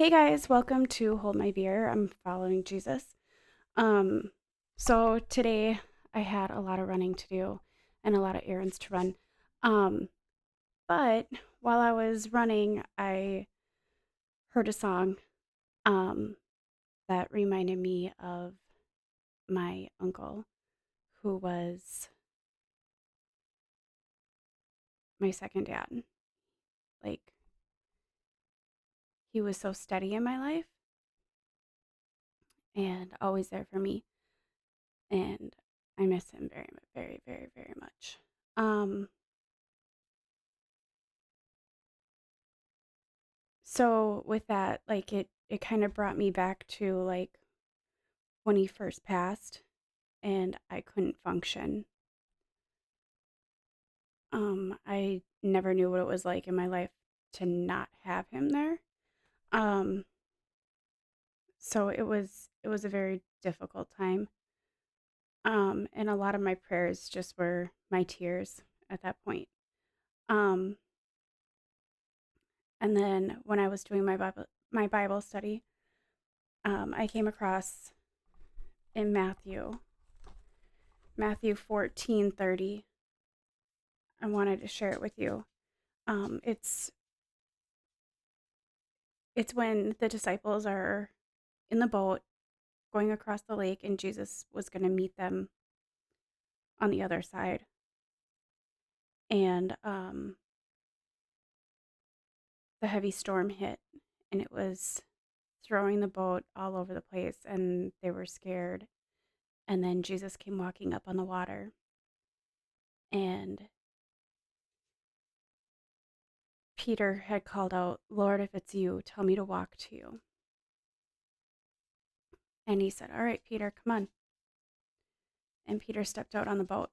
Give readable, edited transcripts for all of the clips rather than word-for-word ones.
Hey guys, welcome to Hold My Beer. I'm following Jesus. Um, so today I had a lot of running to do and a lot of errands to run. Um, but while I was running, I heard a song um, that reminded me of my uncle, who was my second dad. Like, he was so steady in my life and always there for me. And I miss him very, very, very, very much. Um, So with that, like it kind of brought me back to like when he first passed and I couldn't function. I never knew what it was like in my life to not have him there. Um, so it was a very difficult time. And a lot of my prayers just were my tears at that point. Um, and then when I was doing my Bible study, I came across in Matthew 14:30. I wanted to share it with you. Um, it's it's when the disciples are in the boat going across the lake, and Jesus was going to meet them on the other side. And the heavy storm hit, and it was throwing the boat all over the place, and they were scared. And then Jesus came walking up on the water, and Peter had called out, "Lord, if it's you, tell me to walk to you." And he said, "All right, Peter, come on." And Peter stepped out on the boat,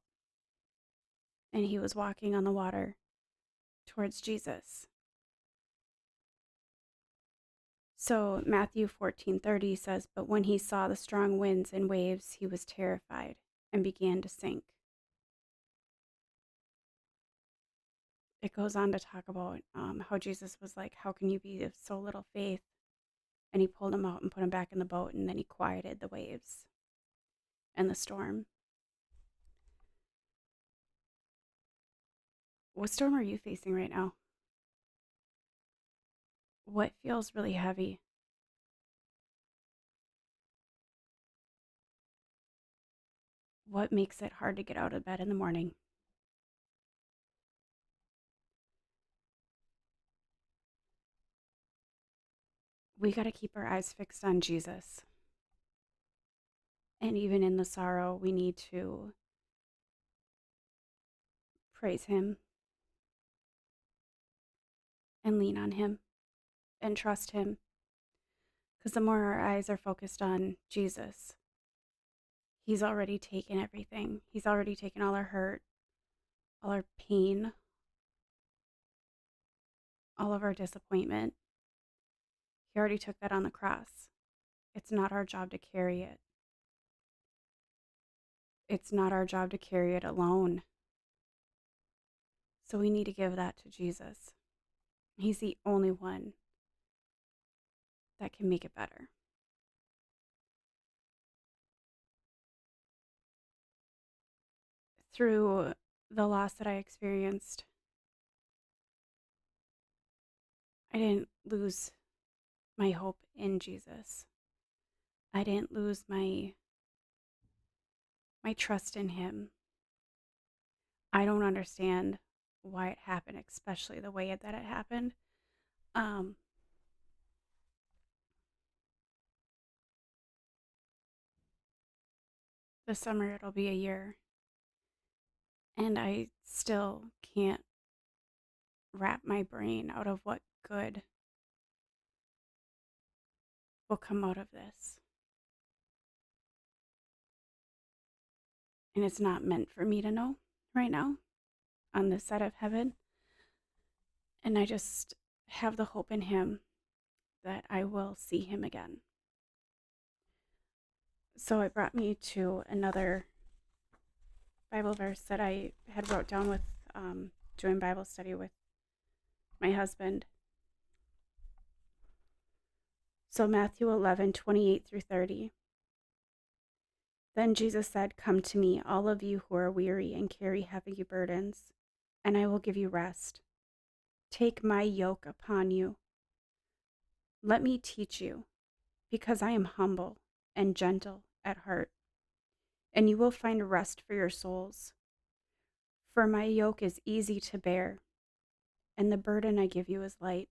and he was walking on the water towards Jesus. So Matthew 14:30 says, "But when he saw the strong winds and waves, he was terrified and began to sink." It goes on to talk about how Jesus was like, "How can you be of so little faith?" And he pulled him out and put him back in the boat, and then he quieted the waves and the storm. What storm are you facing right now? What feels really heavy? What makes it hard to get out of bed in the morning? We got to keep our eyes fixed on Jesus. And even in the sorrow, we need to praise him and lean on him and trust him. Because the more our eyes are focused on Jesus, he's already taken everything. He's already taken all our hurt, all our pain, all of our disappointment. He already took that on the cross. It's not our job to carry it. It's not our job to carry it alone. So we need to give that to Jesus. He's the only one that can make it better. Through the loss that I experienced, I didn't lose my hope in Jesus. I didn't lose my trust in him. I don't understand why it happened, especially the way that it happened. Um, this summer it'll be a year, and I still can't wrap my brain out of what good will come out of this. And it's not meant for me to know right now on this side of heaven. And I just have the hope in him that I will see him again. So it brought me to another Bible verse that I had wrote down with doing Bible study with my husband. So Matthew 11:28-30. Then Jesus said, "Come to me, all of you who are weary and carry heavy burdens, and I will give you rest. Take my yoke upon you. Let me teach you, because I am humble and gentle at heart, and you will find rest for your souls. For my yoke is easy to bear, and the burden I give you is light."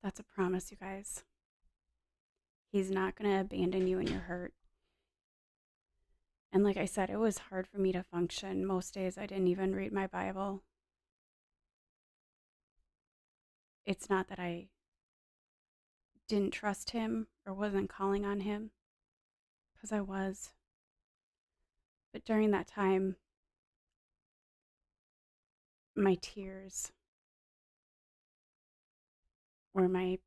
That's a promise, you guys. He's not going to abandon you in your hurt. And like I said, it was hard for me to function. Most days I didn't even read my Bible. It's not that I didn't trust him or wasn't calling on him, because I was. But during that time, my tears were my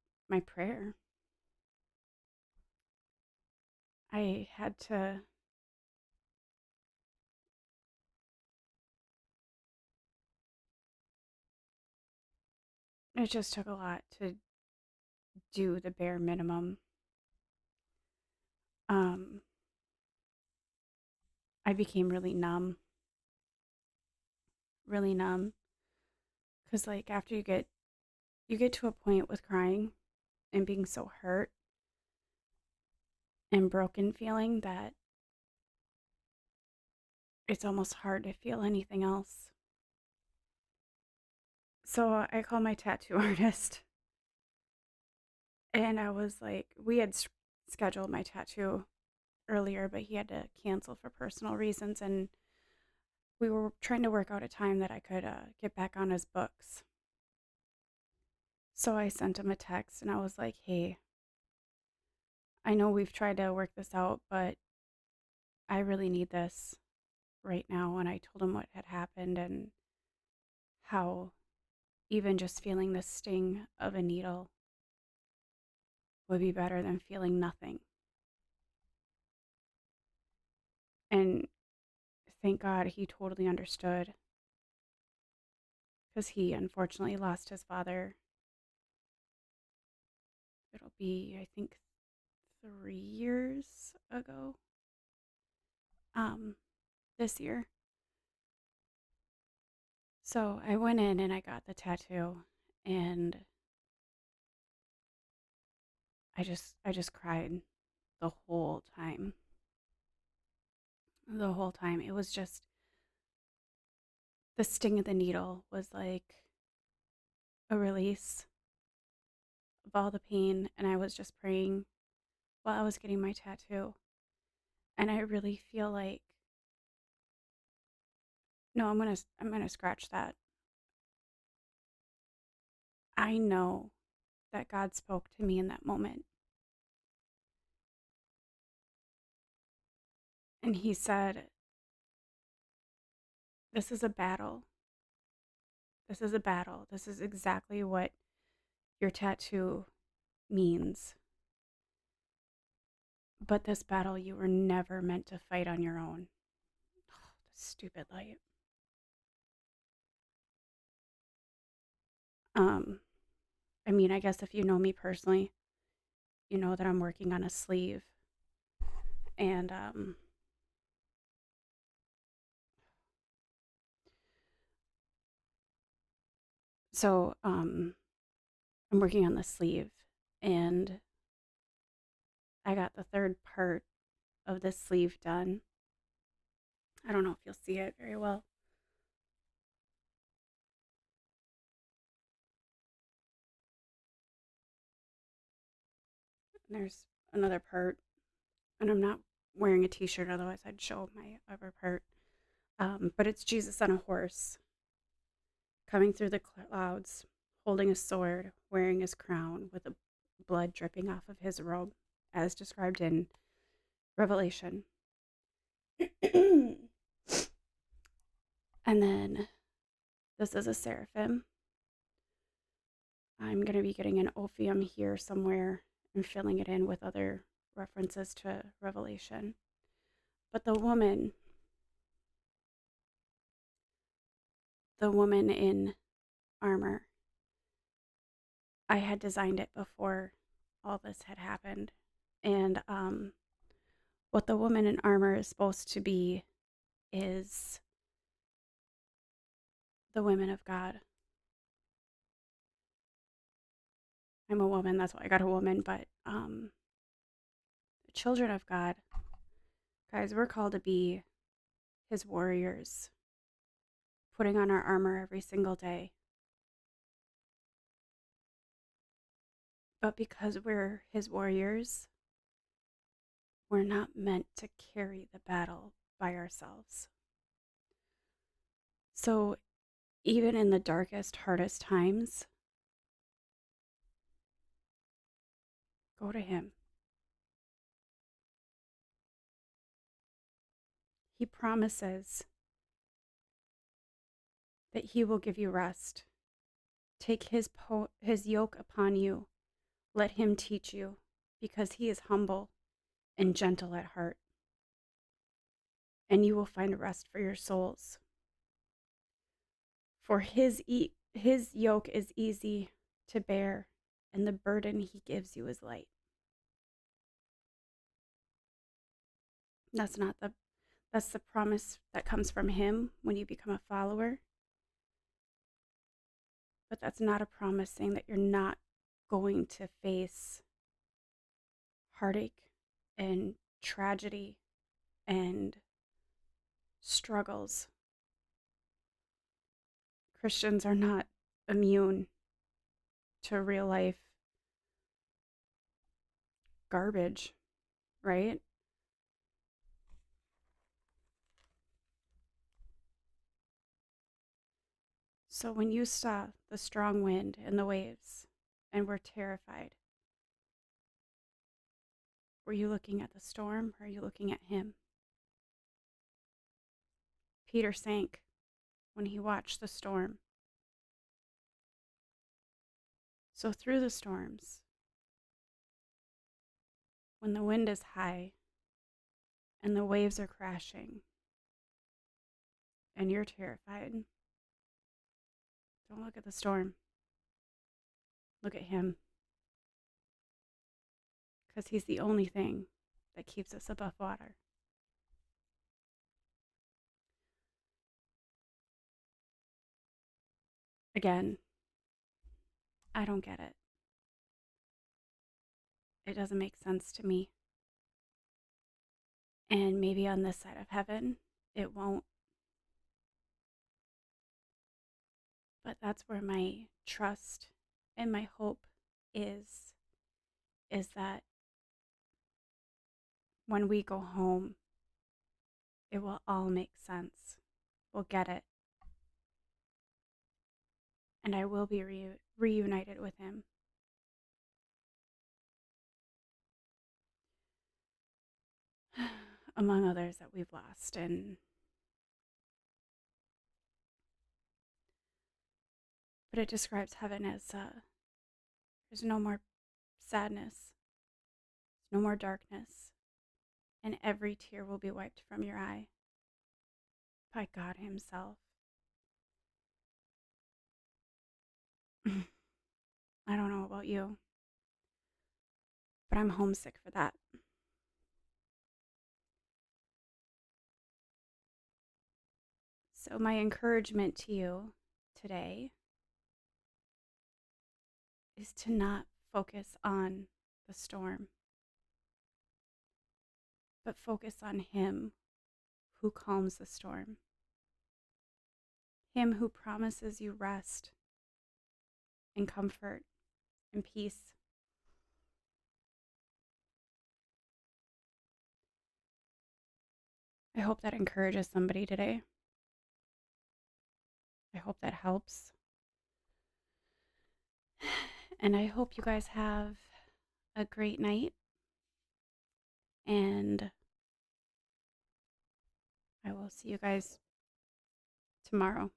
prayer. I had to it just took a lot to do the bare minimum. Um I became really numb, cuz like after you get to a point with crying and being so hurt and broken feeling that it's almost hard to feel anything else. So I called my tattoo artist, and I was like, we had scheduled my tattoo earlier, but he had to cancel for personal reasons, and we were trying to work out a time that I could get back on his books. So I sent him a text and I was like, "Hey, I know we've tried to work this out, but I really need this right now." And I told him what had happened and how even just feeling the sting of a needle would be better than feeling nothing. And thank God he totally understood, because he unfortunately lost his father. It'll be, I think, 3 years ago, um, this year. So I went in and I got the tattoo, and I just cried the whole time. The whole time. It was just the sting of the needle was like a release of all the pain, and I was just praying while I was getting my tattoo. And I really feel like, no, I'm going to scratch that. I know that God spoke to me in that moment. And he said, "This is a battle. This is a battle. This is exactly what your tattoo means. But this battle you were never meant to fight on your own." Oh, the stupid light. Um, I mean, I guess if you know me personally, you know that I'm working on a sleeve. And so I'm working on the sleeve, and I got the third part of this sleeve done. I don't know if you'll see it very well. And there's another part, and I'm not wearing a t-shirt, otherwise I'd show my other part. But it's Jesus on a horse, coming through the clouds, holding a sword, wearing his crown, with the blood dripping off of his robe, as described in Revelation. And then this is a seraphim. I'm going to be getting an Ophium here somewhere and filling it in with other references to Revelation. But the woman in armor. I had designed it before all this had happened. And what the woman in armor is supposed to be is the women of God. I'm a woman, that's why I got a woman, but the children of God, guys, we're called to be his warriors, putting on our armor every single day. But because we're his warriors, we're not meant to carry the battle by ourselves. So even in the darkest, hardest times, go to him. He promises that he will give you rest. Take his yoke upon you. Let him teach you, because he is humble and gentle at heart, and you will find rest for your souls. For his yoke is easy to bear, and the burden he gives you is light. That's the promise that comes from him when you become a follower. But that's not a promise saying that you're not going to face heartache and tragedy and struggles. Christians are not immune to real life garbage, right? So when you saw the strong wind and the waves and were terrified, were you looking at the storm or are you looking at him? Peter sank when he watched the storm. So through the storms, when the wind is high and the waves are crashing and you're terrified, don't look at the storm. Look at him. Because he's the only thing that keeps us above water. Again, I don't get it. It doesn't make sense to me. And maybe on this side of heaven, it won't. But that's where my trust and my hope is that when we go home, it will all make sense. We'll get it. And I will be reunited with him. Among others that we've lost. But it describes heaven as there's no more sadness, no more darkness, and every tear will be wiped from your eye by God himself. I don't know about you, but I'm homesick for that. So, my encouragement to you today is to not focus on the storm, but focus on him who calms the storm, him who promises you rest and comfort and peace. I hope that encourages somebody today. I hope that helps. And I hope you guys have a great night. And I will see you guys tomorrow.